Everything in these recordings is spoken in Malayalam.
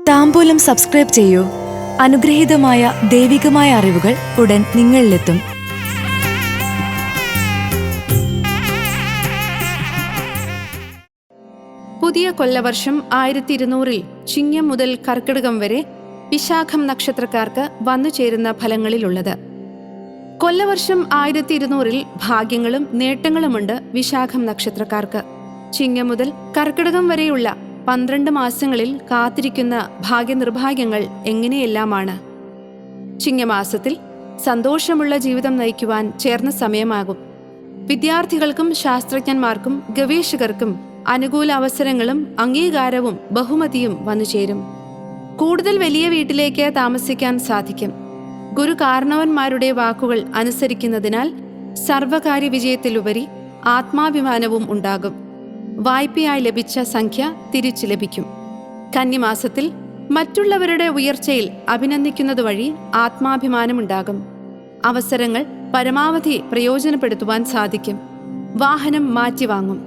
താംബൂലം സബ്സ്ക്രൈബ് ചെയ്യൂ. അനുഗ്രഹീതമായ ദൈവികമായ അറിവുകൾ ഉടൻ നിങ്ങളിലെത്തും. പുതിയ കൊല്ലവർഷം 1200 ചിങ്ങം മുതൽ കർക്കിടകം വരെ വിശാഖം നക്ഷത്രക്കാർക്ക് വന്നു ചേരുന്ന ഫലങ്ങളിലുള്ളത്. കൊല്ലവർഷം 1200 ഭാഗ്യങ്ങളും നേട്ടങ്ങളുമുണ്ട് വിശാഖം നക്ഷത്രക്കാർക്ക്. ചിങ്ങം മുതൽ കർക്കിടകം വരെയുള്ള 12 മാസങ്ങളിൽ കാത്തിരിക്കുന്ന ഭാഗ്യനിർഭാഗ്യങ്ങൾ എങ്ങനെയെല്ലാമാണ്. ചിങ്ങമാസത്തിൽ സന്തോഷമുള്ള ജീവിതം നയിക്കുവാൻ ചേർന്ന സമയമാകും. വിദ്യാർത്ഥികൾക്കും ശാസ്ത്രജ്ഞന്മാർക്കും ഗവേഷകർക്കും അനുകൂല അവസരങ്ങളും അംഗീകാരവും ബഹുമതിയും വന്നുചേരും. കൂടുതൽ വലിയ വീട്ടിലേക്ക് താമസിക്കാൻ സാധിക്കും. ഗുരു കാരണവന്മാരുടെ വാക്കുകൾ അനുസരിക്കുന്നതിനാൽ സർവകാര്യ വിജയത്തിലുപരി ആത്മാഭിമാനവും ഉണ്ടാകും. വായ്പയായി ലഭിച്ച സംഖ്യ തിരിച്ചു ലഭിക്കും. കന്നിമാസത്തിൽ മറ്റുള്ളവരുടെ ഉയർച്ചയിൽ അഭിനന്ദിക്കുന്നത് വഴി ആത്മാഭിമാനമുണ്ടാകും. അവസരങ്ങൾ പരമാവധി പ്രയോജനപ്പെടുത്തുവാൻ സാധിക്കും. വാഹനം മാറ്റിവാങ്ങും.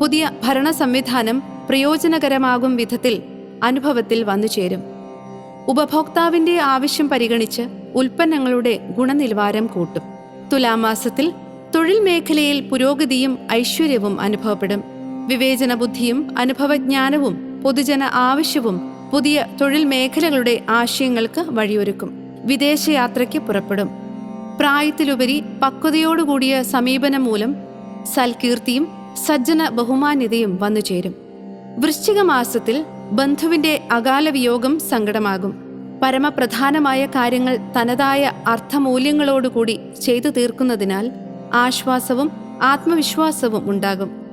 പുതിയ ഭരണ സംവിധാനം പ്രയോജനകരമാകും വിധത്തിൽ അനുഭവത്തിൽ വന്നുചേരും. ഉപഭോക്താവിന്റെ ആവശ്യം പരിഗണിച്ച് ഉൽപ്പന്നങ്ങളുടെ ഗുണനിലവാരം കൂട്ടും. തുലാമാസത്തിൽ തൊഴിൽ മേഖലയിൽ പുരോഗതിയും ഐശ്വര്യവും അനുഭവപ്പെടും. വിവേചന ബുദ്ധിയും അനുഭവജ്ഞാനവും പൊതുജന ആവശ്യവും പുതിയ തൊഴിൽ മേഖലകളുടെ ആശയങ്ങൾക്ക് വഴിയൊരുക്കും. വിദേശയാത്രയ്ക്ക് പുറപ്പെടും. പ്രായത്തിലുപരി പക്വതയോടുകൂടിയ സമീപനം മൂലം സൽകീർത്തിയും സജ്ജന ബഹുമാന്യതയും വന്നുചേരും. വൃശ്ചിക മാസത്തിൽ ബന്ധുവിന്റെ അകാല വിയോഗം സങ്കടമാകും. പരമപ്രധാനമായ കാര്യങ്ങൾ തനതായ അർത്ഥമൂല്യങ്ങളോടുകൂടി ചെയ്തു തീർക്കുന്നതിനാൽ ആശ്വാസവും ആത്മവിശ്വാസവും ഉണ്ടാകും.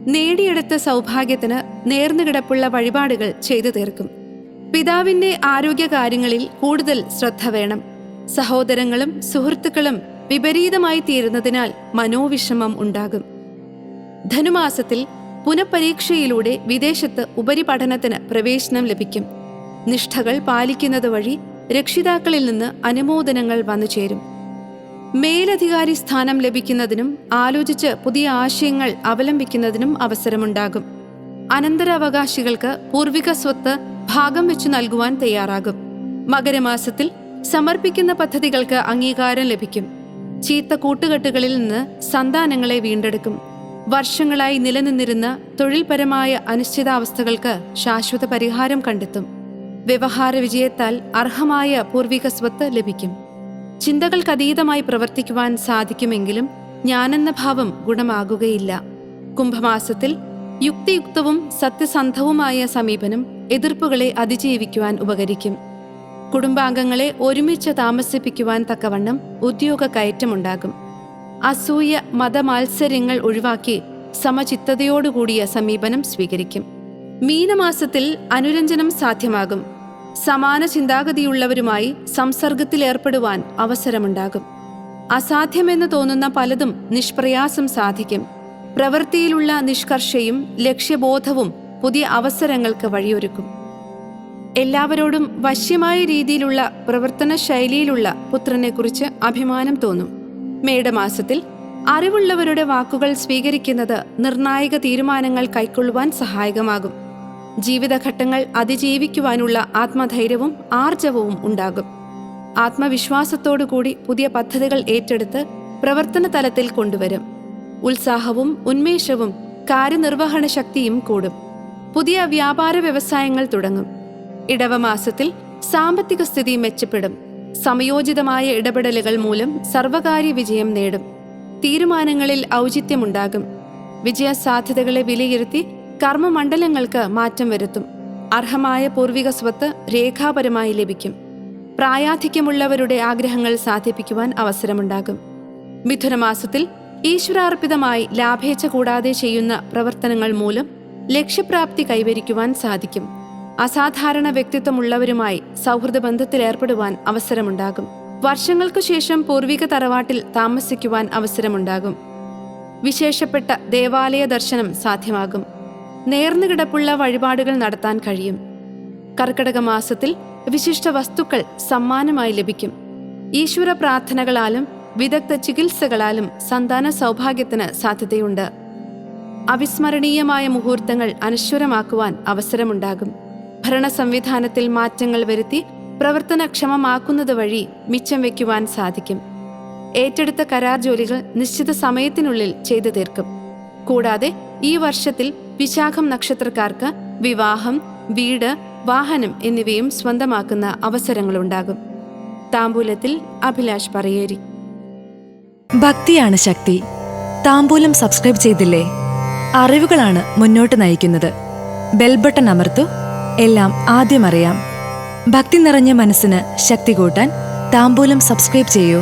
നേടിയെടുത്ത സൗഭാഗ്യത്തിന് നേർന്നുകിടപ്പുള്ള വഴിപാടുകൾ ചെയ്തു തീർക്കും. പിതാവിന്റെ ആരോഗ്യകാര്യങ്ങളിൽ കൂടുതൽ ശ്രദ്ധ വേണം. സഹോദരങ്ങളും സുഹൃത്തുക്കളും വിപരീതമായി തീരുന്നതിനാൽ മനോവിഷമം ഉണ്ടാകും. ധനുമാസത്തിൽ പുനഃപരീക്ഷയിലൂടെ വിദേശത്ത് ഉപരിപഠനത്തിന് പ്രവേശനം ലഭിക്കും. നിഷ്ഠകൾ പാലിക്കുന്നത് വഴി രക്ഷിതാക്കളിൽ നിന്ന് അനുമോദനങ്ങൾ വന്നുചേരും. മേലധികാരി സ്ഥാനം ലഭിക്കുന്നതിനും ആലോചിച്ച് പുതിയ ആശയങ്ങൾ അവലംബിക്കുന്നതിനും അവസരമുണ്ടാകും. അനന്തരാവകാശികൾക്ക് പൂർവിക സ്വത്ത് ഭാഗം വെച്ചു നൽകുവാൻ തയ്യാറാകും. മകരമാസത്തിൽ സമർപ്പിക്കുന്ന പദ്ധതികൾക്ക് അംഗീകാരം ലഭിക്കും. ചീത്ത കൂട്ടുകെട്ടുകളിൽ നിന്ന് സന്താനങ്ങളെ വീണ്ടെടുക്കും. വർഷങ്ങളായി നിലനിന്നിരുന്ന തൊഴിൽപരമായ അനിശ്ചിതാവസ്ഥകൾക്ക് ശാശ്വത പരിഹാരം കണ്ടെത്തും. വ്യവഹാര വിജയത്താൽ അർഹമായ പൂർവിക സ്വത്ത് ലഭിക്കും. ചിന്തകൾക്കതീതമായി പ്രവർത്തിക്കുവാൻ സാധിക്കുമെങ്കിലും ഞാനെന്ന ഭാവം ഗുണമാകുകയില്ല. കുംഭമാസത്തിൽ യുക്തിയുക്തവും സത്യസന്ധവുമായ സമീപനം എതിർപ്പുകളെ അതിജീവിക്കുവാൻ ഉപകരിക്കും. കുടുംബാംഗങ്ങളെ ഒരുമിച്ച് താമസിപ്പിക്കുവാൻ തക്കവണ്ണം ഉദ്യോഗ കയറ്റമുണ്ടാകും. അസൂയ മതമാത്സര്യങ്ങൾ ഒഴിവാക്കി സമചിത്തതയോടുകൂടിയ സമീപനം സ്വീകരിക്കും. മീനമാസത്തിൽ അനുരഞ്ജനം സാധ്യമാകും. സമാന ചിന്താഗതിയുള്ളവരുമായി സംസർഗത്തിലേർപ്പെടുവാൻ അവസരമുണ്ടാകും. അസാധ്യമെന്ന് തോന്നുന്ന പലതും നിഷ്പ്രയാസം സാധിക്കും. പ്രവൃത്തിയിലുള്ള നിഷ്കർഷയും ലക്ഷ്യബോധവും പുതിയ അവസരങ്ങൾക്ക് വഴിയൊരുക്കും. എല്ലാവരോടും വശ്യമായ രീതിയിലുള്ള പ്രവർത്തന ശൈലിയിലുള്ള പുത്രനെക്കുറിച്ച് അഭിമാനം തോന്നും. മേടമാസത്തിൽ അറിവുള്ളവരുടെ വാക്കുകൾ സ്വീകരിക്കുന്നത് നിർണായക തീരുമാനങ്ങൾ കൈക്കൊള്ളുവാൻ സഹായകമാകും. ജീവിതഘട്ടങ്ങൾ അതിജീവിക്കുവാനുള്ള ആത്മധൈര്യവും ആർജവവും ഉണ്ടാകും. ആത്മവിശ്വാസത്തോടുകൂടി പുതിയ പദ്ധതികൾ ഏറ്റെടുത്ത് പ്രവർത്തന തലത്തിൽ കൊണ്ടുവരും. ഉത്സാഹവും ഉന്മേഷവും കാര്യനിർവഹണ ശക്തിയും കൂടും. പുതിയ വ്യാപാര വ്യവസായങ്ങൾ തുടങ്ങും. ഇടവമാസത്തിൽ സാമ്പത്തിക സ്ഥിതി മെച്ചപ്പെടും. സമയോചിതമായ ഇടപെടലുകൾ മൂലം സർവകാര്യ വിജയം നേടും. തീരുമാനങ്ങളിൽ ഔചിത്യമുണ്ടാകും. വിജയസാധ്യതകളെ വിലയിരുത്തി കർമ്മമണ്ഡലങ്ങൾക്ക് മാറ്റം വരുത്തും. അർഹമായ പൂർവിക സ്വത്ത് രേഖാപരമായി ലഭിക്കും. പ്രായാധിക്യമുള്ളവരുടെ ആഗ്രഹങ്ങൾ സാധിപ്പിക്കുവാൻ അവസരമുണ്ടാകും. മിഥുനമാസത്തിൽ ഈശ്വരാർപ്പിതമായി ലാഭേച്ഛ കൂടാതെ ചെയ്യുന്ന പ്രവർത്തനങ്ങൾ മൂലം ലക്ഷ്യപ്രാപ്തി കൈവരിക്കുവാൻ സാധിക്കും. അസാധാരണ വ്യക്തിത്വമുള്ളവരുമായി സൗഹൃദ ബന്ധത്തിലേർപ്പെടുവാൻ അവസരമുണ്ടാകും. വർഷങ്ങൾക്കു ശേഷം പൂർവിക തറവാട്ടിൽ താമസിക്കുവാൻ അവസരമുണ്ടാകും. വിശേഷപ്പെട്ട ദേവാലയ ദർശനം സാധ്യമാകും. നേർന്നുകിടപ്പുള്ള വഴിപാടുകൾ നടത്താൻ കഴിയും. കർക്കിടക മാസത്തിൽ വിശിഷ്ട വസ്തുക്കൾ സമ്മാനമായി ലഭിക്കും. ഈശ്വര പ്രാർത്ഥനകളാലും വിദഗ്ധ ചികിത്സകളാലും സന്താന സൗഭാഗ്യത്തിന് സാധ്യതയുണ്ട്. അവിസ്മരണീയമായ മുഹൂർത്തങ്ങൾ അനശ്വരമാക്കുവാൻ അവസരമുണ്ടാകും. ഭരണ സംവിധാനത്തിൽ മാറ്റങ്ങൾ വരുത്തി പ്രവർത്തനക്ഷമമാക്കുന്നത് വഴി മിച്ചം വയ്ക്കുവാൻ സാധിക്കും. ഏറ്റെടുത്ത കരാർ ജോലികൾ നിശ്ചിത സമയത്തിനുള്ളിൽ ചെയ്തു തീർക്കും. കൂടാതെ ഈ വർഷത്തിൽ വിശാഖം നക്ഷത്രക്കാർക്ക് വിവാഹം, വീട്, വാഹനം എന്നിവയും സ്വന്തമാക്കുന്ന അവസരങ്ങളുണ്ടാകും. താമ്പൂലത്തിൽ അഭിലാഷ് പറയേരി. ഭക്തിയാണ് ശക്തി. താമ്പൂലം സബ്സ്ക്രൈബ് ചെയ്തില്ലേ? അറിവുകളാണ് മുന്നോട്ട് നയിക്കുന്നത്. ബെൽ ബട്ടൺ അമർത്തു. എല്ലാം ആദ്യം അറിയാം. ഭക്തി നിറഞ്ഞ മനസ്സിന് ശക്തി കൂട്ടാൻ താമ്പൂലം സബ്സ്ക്രൈബ് ചെയ്യൂ.